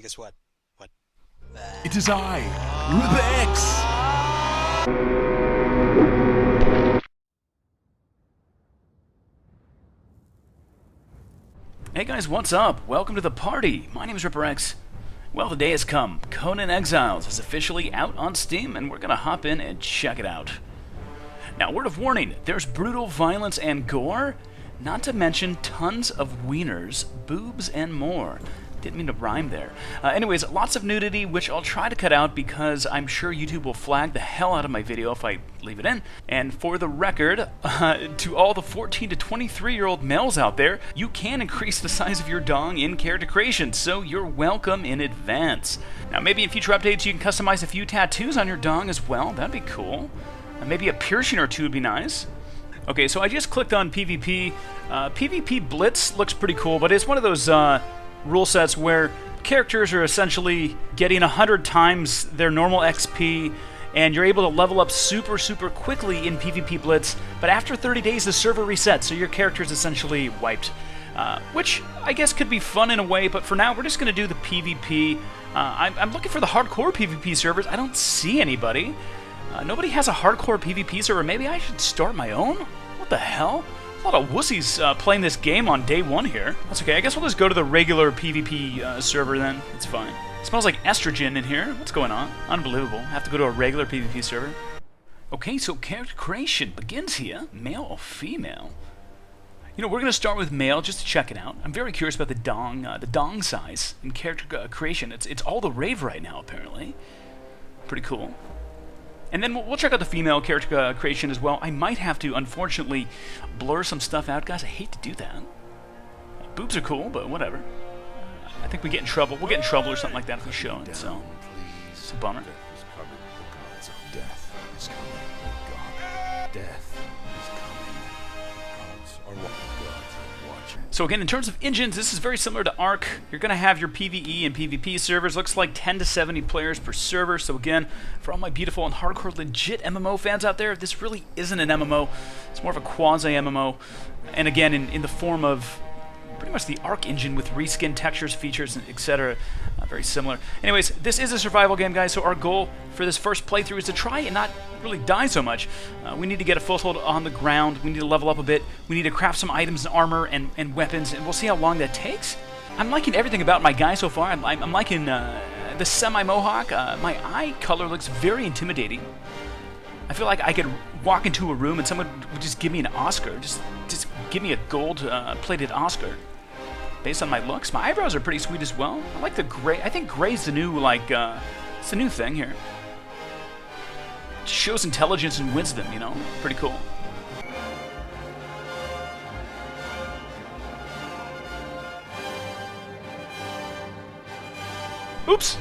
guess what? What? It is I, RipperX! Hey guys, what's up? Welcome to the party. My name is RipperX. Well, the day has come. Conan Exiles is officially out on Steam, and we're gonna hop in and check it out. Now, word of warning, there's brutal violence and gore, not to mention tons of wieners, boobs, and more. Didn't mean to rhyme there. Anyways, lots of nudity, which I'll try to cut out because I'm sure YouTube will flag the hell out of my video if I leave it in. And for the record, to all the 14 to 23-year-old males out there, you can increase the size of your dong in character creation, so you're welcome in advance. Now, maybe in future updates you can customize a few tattoos on your dong as well. That'd be cool. Maybe a piercing or two would be nice. Okay, so I just clicked on PvP. PvP Blitz looks pretty cool, but it's one of those rule sets where characters are essentially getting 100 times their normal XP, and you're able to level up super quickly in PvP Blitz, but after 30 days the server resets, so your character is essentially wiped. Which I guess could be fun in a way, but for now we're just going to do the PvP. I'm looking for the hardcore PvP servers. I don't see anybody. Nobody has a hardcore PvP server. Maybe I should start my own? What the hell? A lot of wussies playing this game on day one here. That's okay. I guess we'll just go to the regular PvP server then. It's fine. It smells like estrogen in here. What's going on? Unbelievable. Have to go to a regular PvP server. Okay, so character creation begins here. Male or female? You know, we're going to start with male just to check it out. I'm very curious about the dong size in character creation. It's all the rave right now, apparently. Pretty cool. And then we'll check out the female character creation as well. I might have to, unfortunately, blur some stuff out. Guys, I hate to do that. Boobs are cool, but whatever. I think we get in trouble. We'll get in trouble or something like that if we show it, so it's a bummer. Death is coming, God. Death is coming. Gods are watching. So again, in terms of engines, this is very similar to Ark. You're going to have your PvE and PvP servers. Looks like 10 to 70 players per server. So again, for all my beautiful and hardcore legit MMO fans out there, this really isn't an MMO. It's more of a quasi-MMO. And again, in the form of pretty much the Ark engine with reskin textures, features, etc. Very similar. Anyways, this is a survival game, guys, so our goal for this first playthrough is to try and not really die so much. We need to get a foothold on the ground. We need to level up a bit. We need to craft some items and armor and weapons, and we'll see how long that takes. I'm liking everything about my guy so far. I'm liking the semi-mohawk. My eye color looks very intimidating. I feel like I could walk into a room and someone would just give me an Oscar. Just give me a gold-plated Oscar. Based on my looks, my eyebrows are pretty sweet as well. I like the gray. I think gray's the new, it's the new thing here. It shows intelligence and wisdom, you know? Pretty cool. Oops!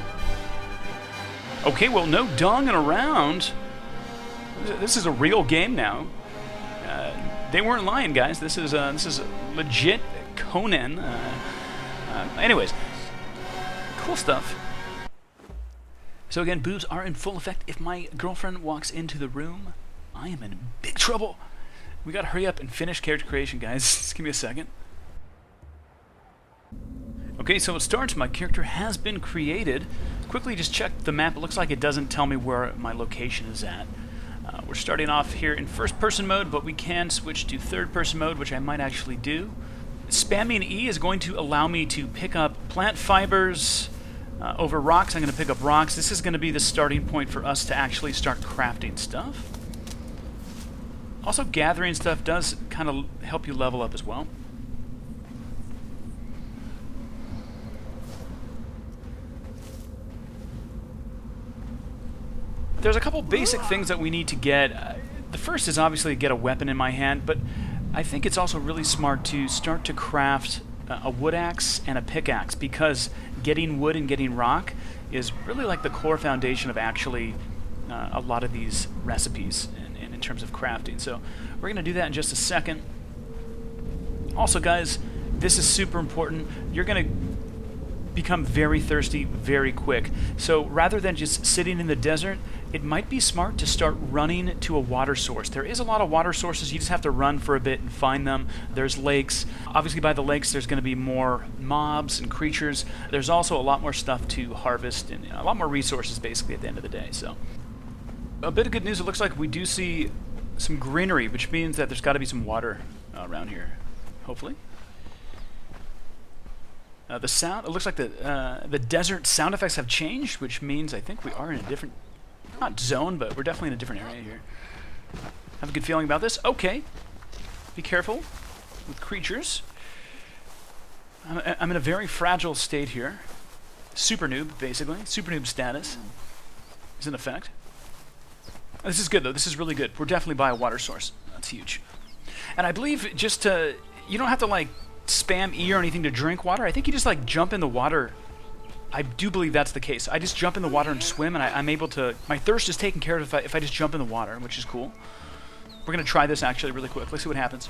Okay, well, no donging around. This is a real game now. They weren't lying, guys. This is legit Conan. Anyways, cool stuff. So again, boobs are in full effect. If my girlfriend walks into the room, I am in big trouble. We gotta hurry up and finish character creation, guys. Just give me a second. Okay, so it starts. My character has been created. Quickly just check the map. It looks like it doesn't tell me where my location is at. We're starting off here in first-person mode, but we can switch to third-person mode, which I might actually do. Spamming E is going to allow me to pick up plant fibers over rocks. I'm going to pick up rocks. This is going to be the starting point for us to actually start crafting stuff. Also, gathering stuff does kind of help you level up as well. There's a couple basic things that we need to get. The first is obviously get a weapon in my hand, but I think it's also really smart to start to craft a wood axe and a pickaxe, because getting wood and getting rock is really like the core foundation of actually a lot of these recipes in terms of crafting. So we're going to do that in just a second. Also, guys, this is super important. You're going to become very thirsty very quick. So rather than just sitting in the desert, it might be smart to start running to a water source. There is a lot of water sources. You just have to run for a bit and find them. There's lakes. Obviously by the lakes there's going to be more mobs and creatures. There's also a lot more stuff to harvest and a lot more resources basically at the end of the day. So a bit of good news, it looks like we do see some greenery, which means that there's got to be some water around here, hopefully. The sound, it looks like the desert sound effects have changed, which means I think we are in a different, not zone, but we're definitely in a different area here. Have a good feeling about this. Okay. Be careful with creatures. I'm in a very fragile state here. Super noob, basically. Super noob status is in effect. This is good, though. This is really good. We're definitely by a water source. That's huge. And I believe just to, you don't have to, like, spam E or anything to drink water. I think you just, like, jump in the water. I do believe that's the case. I just jump in the water and swim, and I'm able to, my thirst is taken care of if I just jump in the water, which is cool. We're going to try this, actually, really quick. Let's see what happens.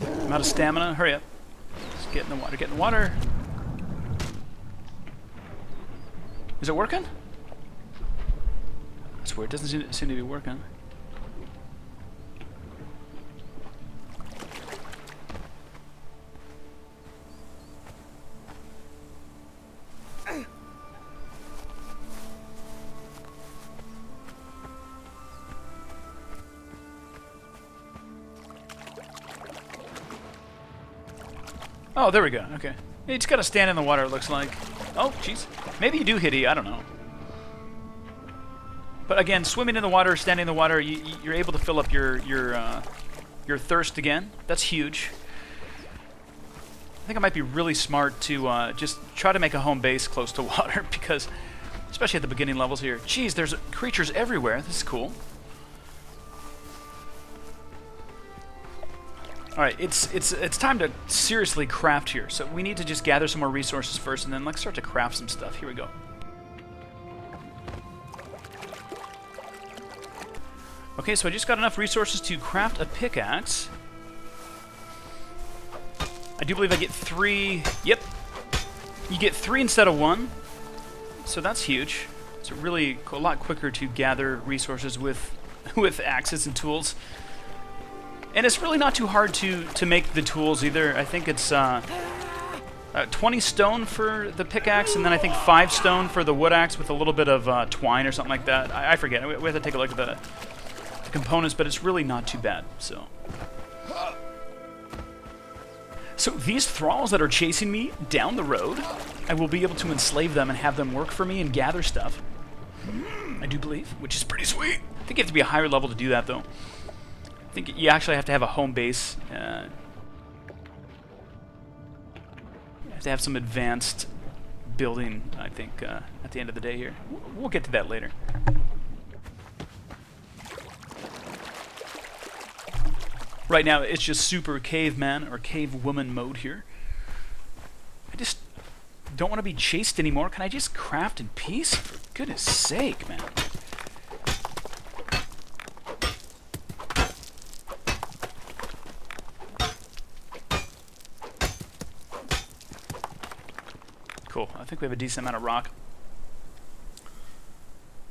I'm out of stamina. Hurry up. Let's get in the water. Get in the water. Is it working? That's weird. It doesn't seem to be working. Oh, there we go. Okay. You just gotta stand in the water, it looks like. Oh, jeez. Maybe you do hit E, I don't know. But again, swimming in the water, standing in the water, you're able to fill up your thirst again. That's huge. I think it might be really smart to just try to make a home base close to water, because, especially at the beginning levels here. Jeez, there's creatures everywhere. This is cool. Alright, it's time to seriously craft here. So we need to just gather some more resources first, and then let's start to craft some stuff. Here we go. Okay, so I just got enough resources to craft a pickaxe. I do believe I get 3. Yep. You get 3 instead of 1. So that's huge. It's really a lot quicker to gather resources with axes and tools. And it's really not too hard to make the tools either. I think it's 20 stone for the pickaxe, and then I think 5 stone for the wood axe with a little bit of twine or something like that. I forget. We have to take a look at the components, but it's really not too bad. So these thralls that are chasing me down the road, I will be able to enslave them and have them work for me and gather stuff. I do believe, which is pretty sweet. I think you have to be a higher level to do that, though. I think you actually have to have a home base. You have to have some advanced building, I think, at the end of the day here. We'll get to that later. Right now, it's just super caveman or cavewoman mode here. I just don't want to be chased anymore. Can I just craft in peace? For goodness sake, man. Cool. I think we have a decent amount of rock.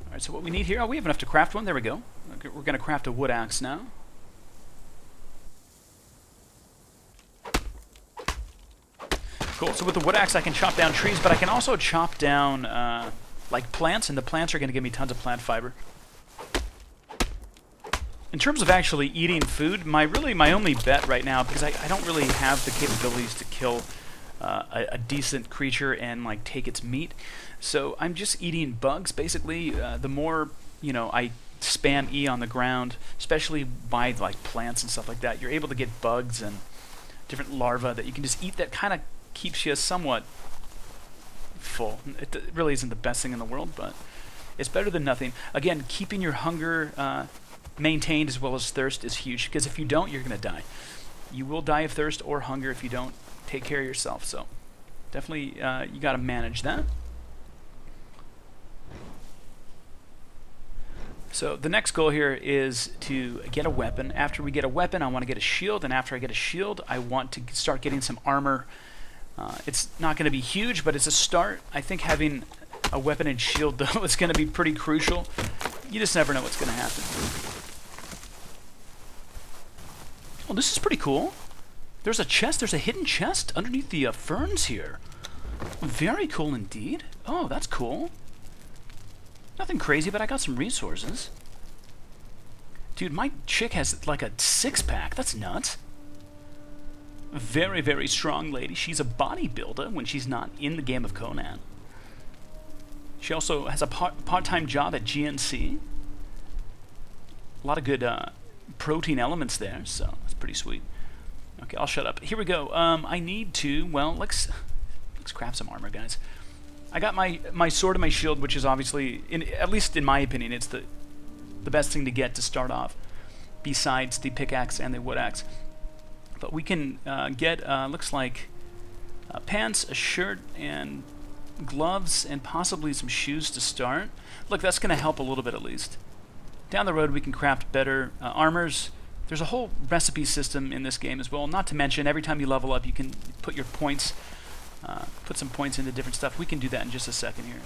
Alright, so what we need here... Oh, we have enough to craft one. There we go. We're going to craft a wood axe now. Cool. So with the wood axe, I can chop down trees, but I can also chop down, like, plants, and the plants are going to give me tons of plant fiber. In terms of actually eating food, my only bet right now, because I don't really have the capabilities to kill a decent creature and like take its meat, so I'm just eating bugs basically. The more I spam E on the ground, especially by like plants and stuff like that, you're able to get bugs and different larvae that you can just eat. That kind of keeps you somewhat full. It really isn't the best thing in the world, but it's better than nothing. Again, keeping your hunger maintained as well as thirst is huge, because if you don't, you're gonna die. You will die of thirst or hunger if you don't take care of yourself. So definitely you got to manage that. So the next goal here is to get a weapon. After we get a weapon, I want to get a shield, and after I get a shield, I want to start getting some armor. It's not going to be huge, but it's a start. I think having a weapon and shield, though, is going to be pretty crucial. You just never know what's going to happen. Well, this is pretty cool. There's a chest. There's a hidden chest underneath the ferns here. Very cool indeed. Oh, that's cool. Nothing crazy, but I got some resources. Dude, my chick has like a 6-pack. That's nuts. Very, very strong lady. She's a bodybuilder when she's not in the game of Conan. She also has a part-time job at GNC. A lot of good protein elements there, so that's pretty sweet. Okay, I'll shut up. Here we go. I need to, well, let's craft some armor, guys. I got my sword and my shield, which is obviously, at least in my opinion, it's the best thing to get to start off, besides the pickaxe and the wood axe. But we can get, looks like, pants, a shirt, and gloves, and possibly some shoes to start. Look, that's going to help a little bit at least. Down the road, we can craft better armors. There's a whole recipe system in this game as well. Not to mention, every time you level up, you can put your points, put some points into different stuff. We can do that in just a second here.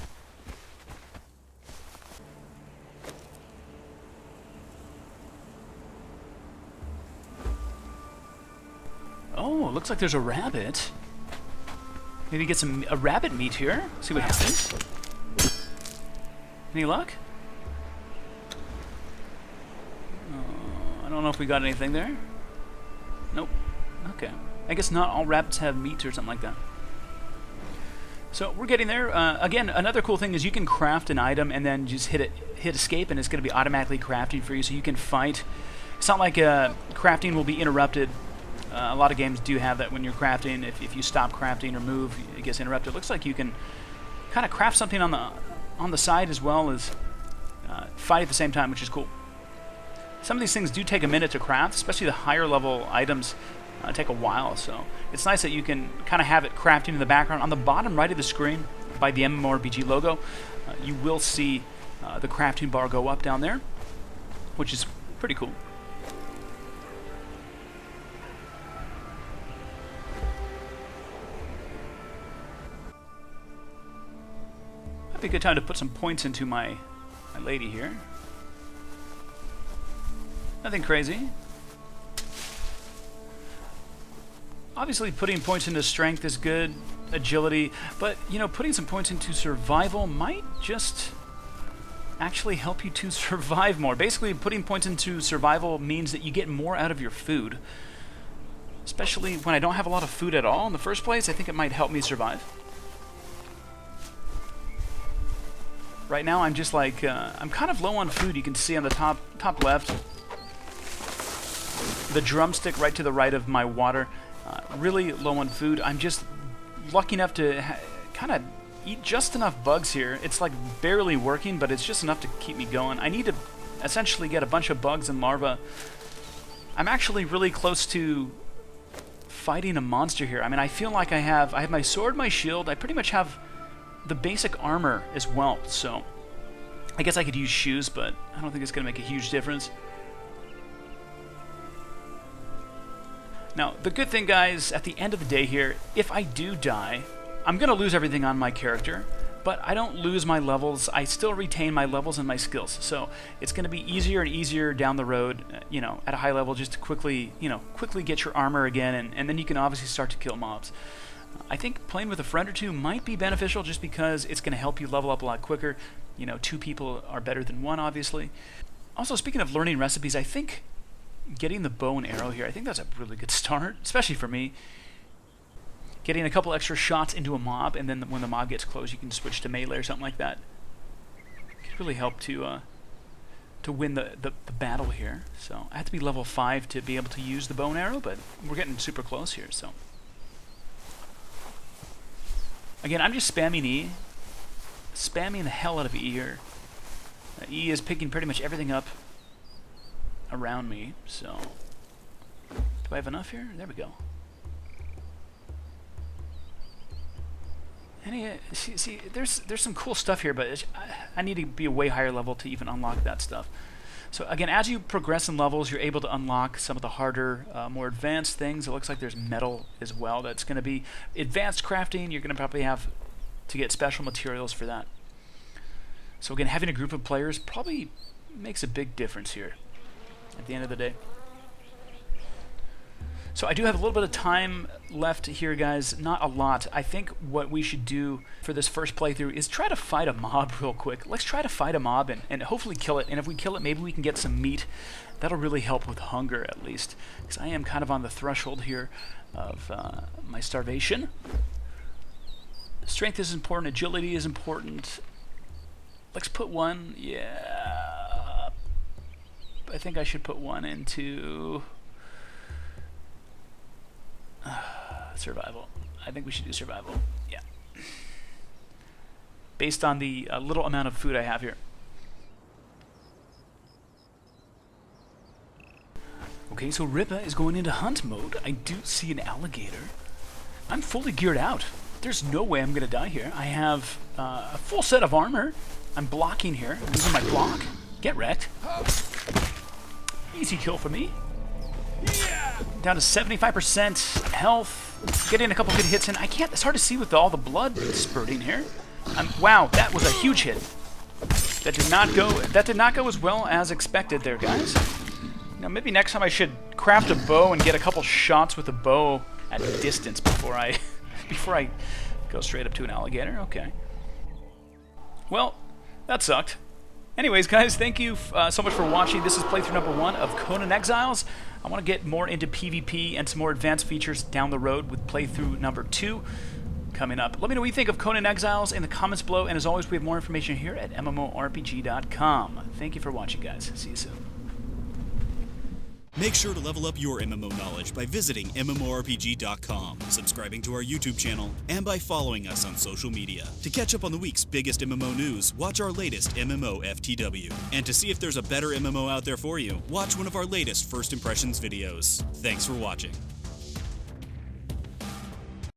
Oh, it looks like there's a rabbit. Maybe get a rabbit meat here. See what happens. Any luck? I don't know if we got anything there. Nope. Okay. I guess not all rabbits have meat or something like that. So we're getting there. Again, another cool thing is you can craft an item and then just hit escape, and it's going to be automatically crafting for you, so you can fight. It's not like crafting will be interrupted. A lot of games do have that when you're crafting. If you stop crafting or move, it gets interrupted. It looks like you can kind of craft something on the side as well as fight at the same time, which is cool. Some of these things do take a minute to craft, especially the higher level items take a while. So it's nice that you can kind of have it crafting in the background. On the bottom right of the screen, by the MMORPG logo, you will see the crafting bar go up down there, which is pretty cool. That'd be a good time to put some points into my lady here. Nothing crazy. Obviously, putting points into strength is good, agility, but, you know, putting some points into survival might just actually help you to survive more. Basically, putting points into survival means that you get more out of your food. Especially when I don't have a lot of food at all in the first place, I think it might help me survive. Right now, I'm just like, I'm kind of low on food. You can see on the top left, the drumstick right to the right of my water. Really low on food. I'm just lucky enough to kind of eat just enough bugs here. It's like barely working, but it's just enough to keep me going. I need to essentially get a bunch of bugs and larvae. I'm actually really close to fighting a monster here. I mean, I feel like I have my sword, my shield. I pretty much have the basic armor as well, so I guess I could use shoes, but I don't think it's going to make a huge difference. Now, the good thing, guys, at the end of the day here, if I do die, I'm going to lose everything on my character, but I don't lose my levels. I still retain my levels and my skills, so it's going to be easier and easier down the road, you know, at a high level, just to quickly get your armor again, and then you can obviously start to kill mobs. I think playing with a friend or two might be beneficial just because it's going to help you level up a lot quicker. You know, 2 people are better than 1, obviously. Also, speaking of learning recipes, I think getting the bow and arrow here, I think that's a really good start, especially for me. Getting a couple extra shots into a mob, and then when the mob gets close, you can switch to melee or something like that. Could really help to win the battle here. So I have to be level 5 to be able to use the bow and arrow, but we're getting super close here, so. Again, I'm just spamming E. Spamming the hell out of E here. E is picking pretty much everything up around me, so. Do I have enough here? There we go. And see, there's some cool stuff here, but I need to be a way higher level to even unlock that stuff. So again, as you progress in levels, you're able to unlock some of the harder, more advanced things. It looks like there's metal as well. That's going to be advanced crafting. You're going to probably have to get special materials for that. So again, having a group of players probably makes a big difference here at the end of the day. So I do have a little bit of time left here, guys. Not a lot. I think what we should do for this first playthrough is try to fight a mob real quick. Let's try to fight a mob and hopefully kill it. And if we kill it, maybe we can get some meat. That'll really help with hunger, at least. Because I am kind of on the threshold here of my starvation. Strength is important. Agility is important. Let's put one. Yeah. I think I should put one into... survival. I think we should do survival. Yeah. Based on the little amount of food I have here. Okay, so Ripper is going into hunt mode. I do see an alligator. I'm fully geared out. There's no way I'm going to die here. I have a full set of armor. I'm blocking here. I'm using my block. Get wrecked. Easy kill for me. Down to 75% health. Getting a couple good hits in. I can't. It's hard to see with all the blood spurting here. Wow, that was a huge hit. That did not go. That did not go as well as expected, there, guys. Now maybe next time I should craft a bow and get a couple shots with a bow at a distance before I go straight up to an alligator. Okay. Well, that sucked. Anyways, guys, thank you so much for watching. This is playthrough number 1 of Conan Exiles. I want to get more into PvP and some more advanced features down the road with playthrough number 2 coming up. Let me know what you think of Conan Exiles in the comments below, and as always, we have more information here at MMORPG.com. Thank you for watching, guys. See you soon. Make sure to level up your MMO knowledge by visiting MMORPG.com, subscribing to our YouTube channel, and by following us on social media. To catch up on the week's biggest MMO news, watch our latest MMO FTW. And to see if there's a better MMO out there for you, watch one of our latest First Impressions videos. Thanks for watching.